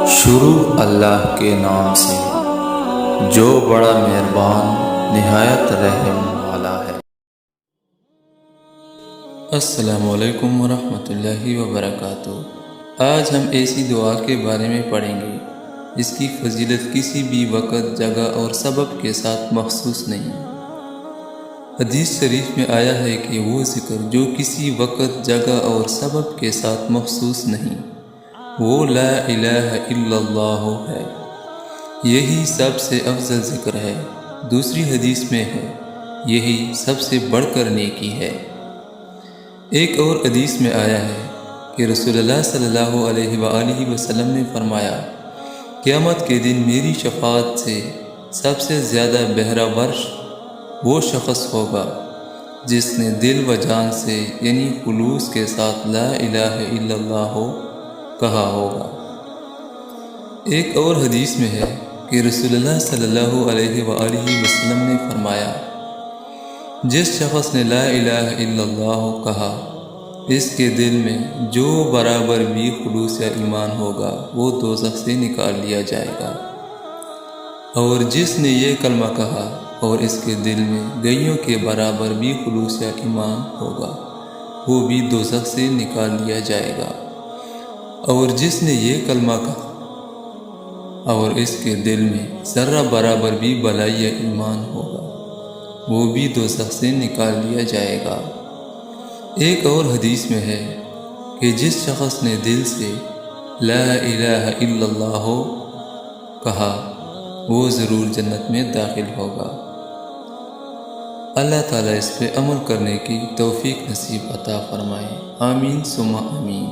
شروع اللہ کے نام سے جو بڑا مہربان نہایت رحم والا ہے۔ السلام علیکم ورحمۃ اللہ وبرکاتہ۔ آج ہم ایسی دعا کے بارے میں پڑھیں گے جس کی فضیلت کسی بھی وقت، جگہ اور سبب کے ساتھ مخصوص نہیں۔ حدیث شریف میں آیا ہے کہ وہ ذکر جو کسی وقت، جگہ اور سبب کے ساتھ مخصوص نہیں، وہ لا الہ الا اللہ ہے۔ یہی سب سے افضل ذکر ہے۔ دوسری حدیث میں ہے یہی سب سے بڑھ کر نیکی ہے۔ ایک اور حدیث میں آیا ہے کہ رسول اللہ صلی اللہ علیہ وآلہ وسلم نے فرمایا، قیامت کے دن میری شفاعت سے سب سے زیادہ بہرہ ورش وہ شخص ہوگا جس نے دل و جان سے یعنی خلوص کے ساتھ لا الہ الا اللہ کہا ہوگا۔ ایک اور حدیث میں ہے کہ رسول اللہ صلی اللہ علیہ وآلہ وسلم نے فرمایا، جس شخص نے لا الہ الا اللہ کہا، اس کے دل میں جو برابر بھی خلوص یا ایمان ہوگا وہ دوزخ سے نکال لیا جائے گا، اور جس نے یہ کلمہ کہا اور اس کے دل میں گئیوں کے برابر بھی خلوص یا ایمان ہوگا وہ بھی دوزخ سے نکال لیا جائے گا، اور جس نے یہ کلمہ کہا اور اس کے دل میں ذرہ برابر بھی بلائی یا ایمان ہوگا وہ بھی دوزخ سے نکال لیا جائے گا۔ ایک اور حدیث میں ہے کہ جس شخص نے دل سے لا الہ الا اللہ کہا وہ ضرور جنت میں داخل ہوگا۔ اللہ تعالیٰ اس پہ عمل کرنے کی توفیق نصیب عطا فرمائے، آمین ثم آمین۔